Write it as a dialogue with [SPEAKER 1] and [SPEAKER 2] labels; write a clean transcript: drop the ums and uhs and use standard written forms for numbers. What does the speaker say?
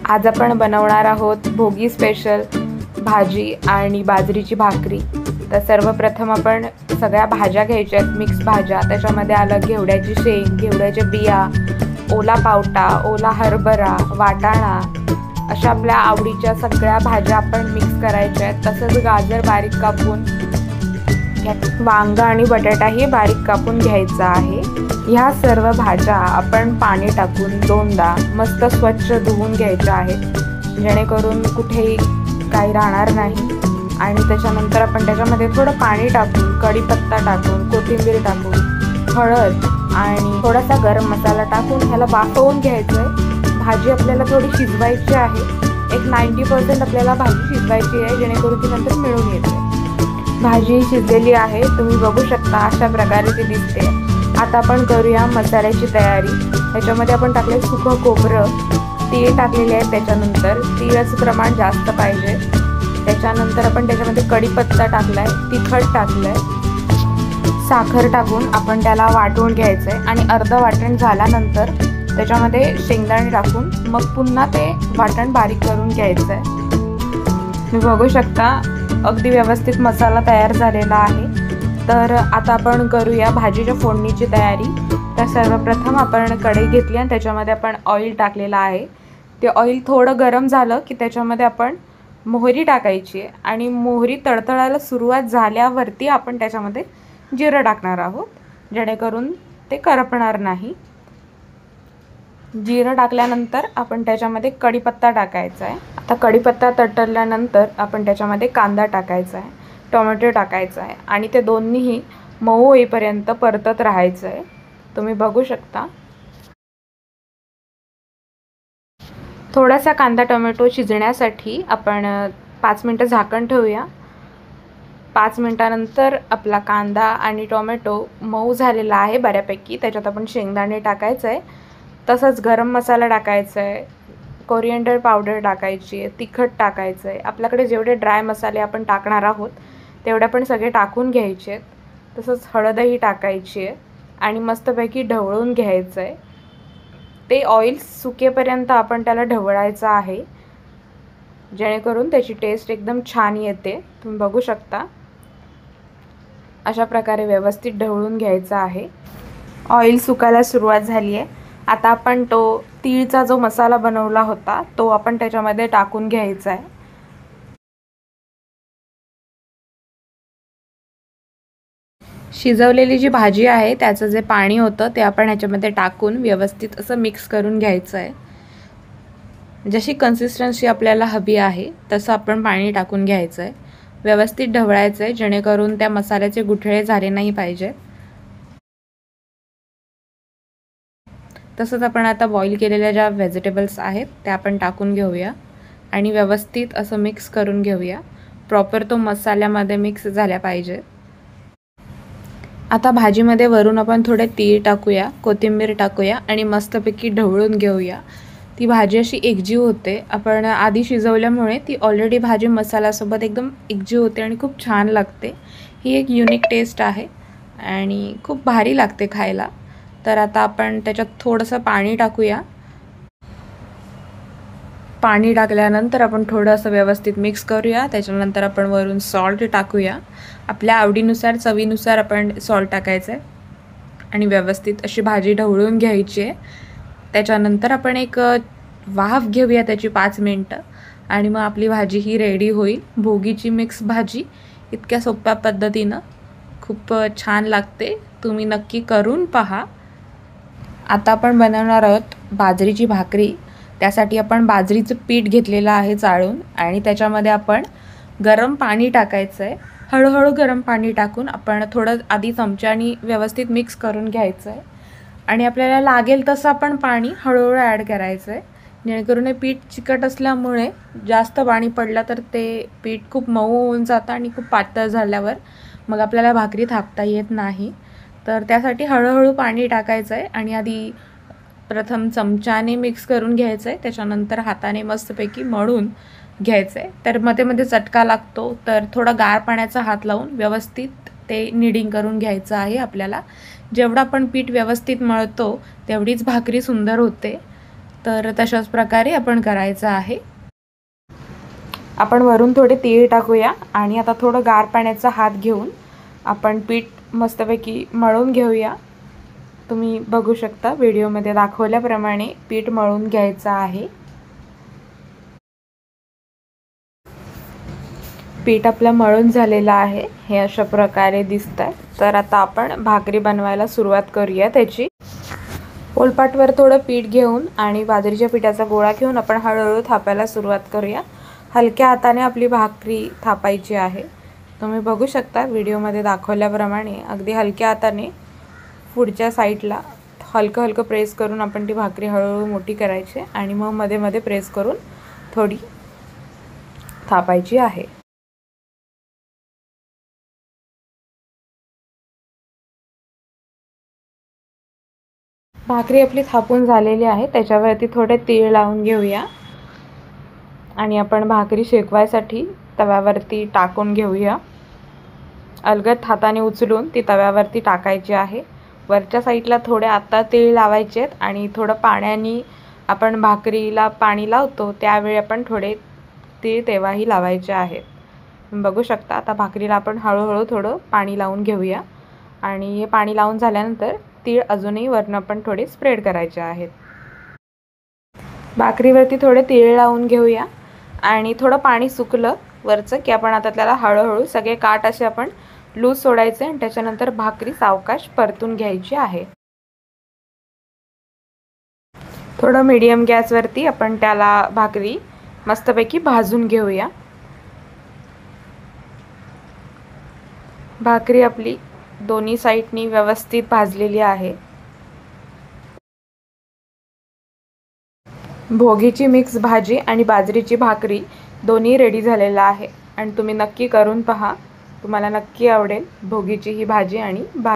[SPEAKER 1] आज आपण बनवणार आहोत भोगी स्पेशल भाजी आणि बाजरीची भाकरी। तर सर्वप्रथम आपण सगळ्या भाज्या घ्यायच्या आहेत, मिक्स भाज्या। त्याच्यामध्ये आलं घेवड्याची शेंग, घेवड्याच्या बिया, ओला पावटा, ओला हरभरा, वाटाणा, अशा आपल्या आवडीच्या सगळ्या भाज्या आपण मिक्स करायच्या आहेत। तसंच गाजर बारीक कापून, वांगा आणि बटाटाही बारीक कापून घ्यायचा आहे। ह्या सर्व भाज्या आपण पाणी टाकून दोनदा मस्त स्वच्छ धुवून घ्यायच्या आहेत, जेणेकरून कुठेही काही राहणार नाही। आणि त्याच्यानंतर आपण त्याच्यामध्ये थोडं पाणी टाकून, कढीपत्ता टाकून, कोथिंबीर टाकून, हळद आणि थोडासा गरम मसाला टाकून ह्याला वाफवून घ्यायचं आहे। भाजी आपल्याला थोडी शिजवायची आहे, एक 90% आपल्याला भाजी शिजवायची आहे, जेणेकरून ती नंतर मिळून येते। भाजी शिजलेली आहे, तुम्ही बघू शकता अशा प्रकारे ती दिसते। आता आपण करूया मसाल्याची तयारी। त्याच्यामध्ये आपण टाकले सुकं खोबरं, तीळ टाकलेले आहेत, त्याच्यानंतर तीळाचं प्रमाण जास्त पाहिजे। त्याच्यानंतर आपण त्याच्यामध्ये कढीपत्ता टाकलाय, तिखट टाकलंय, साखर टाकून आपण त्याला वाटून घ्यायचं आहे। आणि अर्ध वाटण झाल्यानंतर त्याच्यामध्ये शेंगदाणे टाकून मग पुन्हा ते वाटण बारीक करून घ्यायचं आहे। तुम्ही बघू शकता अगदी व्यवस्थित मसाला तयार झालेला आहे। तर आता आपण करूया भाजीच्या फोडणीची तयारी। तर सर्वप्रथम आपण कढई घेतली आणि त्याच्यामध्ये आपण ऑइल टाकलेलं आहे। ते ऑइल थोडं गरम झालं की त्याच्यामध्ये आपण मोहरी टाकायची आहे आणि मोहरी तळतळायला सुरुवात झाल्यावरती आपण त्याच्यामध्ये जिरं टाकणार आहोत, जेणेकरून ते करपणार नाही। जिरं टाकल्यानंतर आपण त्याच्यामध्ये कढीपत्ता टाकायचा आहे। आता कढीपत्ता तळल्यानंतर आपण त्याच्यामध्ये कांदा टाकायचा आहे, टोमॅटो टाकायचा आहे आणि ते दोन्हीही मऊ होईपर्यंत परतत राहायचं आहे। तुम्ही बघू शकता थोडासा कांदा टोमॅटो शिजण्यासाठी आपण 5 मिनिटं झाकण ठेवूया। 5 मिनिटानंतर आपला कांदा आणि टोमॅटो मऊ झालेला आहे बऱ्यापैकी। त्याच्यात आपण शेंगदाणे टाकायचं आहे, तसंच गरम मसाला टाकायचा आहे, कोरिएंडर पावडर टाकायची आहे, तिखट टाकायचं आहे। आपल्याकडे जेवढे ड्राय मसाले आपण टाकणार आहोत तेवढे पण सगळे टाकून घ्यायचे आहेत। तसंच हळदही टाकायची आहे आणि मस्तपैकी ढवळून घ्यायचं आहे। ते ऑइल सुकेपर्यंत आपण त्याला ढवळायचं आहे, जेणेकरून त्याची टेस्ट एकदम छान येते। तुम्ही बघू शकता अशा प्रकारे व्यवस्थित ढवळून घ्यायचं आहे। ऑइल सुकायला सुरुवात झाली आहे। आता आपण तो तीळचा जो मसाला बनवला होता तो आपण त्याच्यामध्ये टाकून घ्यायचा आहे। शिजवलेली जी भाजी आहे त्याचं जे पाणी होतं ते आपण ह्याच्यामध्ये टाकून व्यवस्थित असं मिक्स करून घ्यायचं आहे। जशी कन्सिस्टन्सी आपल्याला हवी आहे तसं आपण पाणी टाकून घ्यायचं आहे, व्यवस्थित ढवळायचं आहे, जेणेकरून त्या मसाल्याचे गुठळे झाले नाही पाहिजे। तसंच आपण आता बॉईल केलेल्या ज्या व्हेजिटेबल्स आहेत त्या आपण टाकून घेऊया आणि व्यवस्थित असं मिक्स करून घेऊया। प्रॉपर तो मसाल्यामध्ये मिक्स झाला पाहिजे। आता भाजीमध्ये वरून आपण थोडे तीळ टाकूया, कोथिंबीर टाकूया आणि मस्तपैकी ढवळून घेऊया। ती भाजी अशी एकजीव होते, आपण आधी शिजवल्यामुळे ती ऑलरेडी भाजी मसाल्यासोबत एकदम एकजीव होते आणि खूप छान लागते। ही एक युनिक टेस्ट आहे आणि खूप भारी लागते खायला। तर आता आपण त्याच्यात थोडंसं पाणी टाकूया। पाणी टाकल्यानंतर आपण थोडंसं व्यवस्थित मिक्स करूया। त्याच्यानंतर आपण वरून सॉल्ट टाकूया, आपल्या आवडीनुसार, चवीनुसार आपण सॉल्ट टाकायचं आहे आणि व्यवस्थित अशी भाजी ढवळून घ्यायची आहे। त्याच्यानंतर आपण एक वाफ घेऊया त्याची 5 मिनिटं आणि मग आपली भाजी ही रेडी होईल। भोगीची मिक्स भाजी इतक्या सोप्या पद्धतीनं खूप छान लागते, तुम्ही नक्की करून पहा। आता आपण बनवणार आहोत बाजरीची भाकरी। त्यासाठी आपण बाजरीचं पीठ घेतलेलं आहे चाळून आणि त्याच्यामध्ये आपण गरम पाणी टाकायचं आहे। हळूहळू गरम पाणी टाकून आपण थोडं आधी चमच्याने व्यवस्थित मिक्स करून घ्यायचं आहे आणि आपल्याला लागेल तसं आपण पाणी हळूहळू ॲड करायचं आहे, जेणेकरून हे पीठ चिकट असल्यामुळे जास्त पाणी पडलं तर ते पीठ खूप मऊ होऊन जातं आणि खूप पातळ झाल्यावर मग आपल्याला भाकरी थापता येत नाही। तर त्यासाठी हळूहळू पाणी टाकायचं आहे आणि आधी प्रथम चमच्याने मिक्स करून घ्यायचं आहे, त्याच्यानंतर हाताने मस्तपैकी मळून घ्यायचं आहे। तर मध्ये मध्ये चटका लागतो, तर थोडा गार पाण्याचा हात लावून व्यवस्थित ते निडिंग करून घ्यायचं आहे आपल्याला। जेवढं आपण पीठ व्यवस्थित मळतो तेवढीच भाकरी सुंदर होते। तर तशाच प्रकारे आपण करायचं आहे. आपण वरून थोडे तीळ टाकूया आणि आता थोडं गार पाण्याचा हात घेऊन आपण पीठ मस्तपैकी मळून घेऊया. तुम्ही बघू शकता व्हिडिओमध्ये दाखवल्याप्रमाणे पीठ मळून घ्यायचं आहे. पीठ आपलं मळून झालेलं आहे, हे अशा प्रकारे दिसतंय. तर आता आपण भाकरी बनवायला सुरुवात करूया त्याची. पोलपाटवर थोडं पीठ घेऊन आणि बाजरीच्या पिठाचा गोळा घेऊन आपण हळूहळू थापायला सुरुवात करूया. हलक्या हाताने आपली भाकरी थापायची आहे. तुम्ही बघू शकता व्हिडिओमध्ये दाखवल्याप्रमाणे अगदी हलक्या हाताने पुढच्या साईडला हलकं हलकं प्रेस करून आपण ती भाकरी हळूहळू मोठी करायची आणि मग मध्ये मध्ये प्रेस करून थोडी थापायची आहे. भाकरी आपली थापून झालेली आहे. त्याच्यावरती थोडे तीळ लावून घेऊया आणि आपण भाकरी शेकवायसाठी तव्यावरती टाकून घेऊया. अलगद हाताने उचलून ती तव्यावरती टाकायची आहे. वरच्या साईडला थोडे आता तीळ लावायचे आहेत आणि थोडं पाण्याने आपण भाकरीला पाणी लावतो त्यावेळी आपण थोडे तीळ तेव्हाही लावायचे आहेत. बघू शकता आता भाकरीला आपण हळूहळू थोडं पाणी लावून घेऊया आणि हे पाणी लावून झाल्यानंतर तीळ अजूनही वरून आपण थोडे स्प्रेड करायचे आहेत. भाकरीवरती थोडे तीळ लावून घेऊया आणि थोडं पाणी सुकलं वरचं की आपण आता त्याला हळूहळू सगळे काठ असे आपण लूज सोडायचे आणि त्याच्यानंतर भाकरी सावकाश परतून घ्यायची आहे. थोडं मीडियम गॅसवरती आपण त्याला भाकरी मस्तपैकी भाजून घेऊया. भाकरी आपली दोन्ही साईडनी व्यवस्थित भाजलेली आहे. भोगीची मिक्स भाजी आणि बाजरीची भाकरी दोन्ही रेडी झालेला आहे आणि तुम्ही नक्की करून पहा. तुम्हाला नक्की आवडेल भोगीची ही भाजी आणि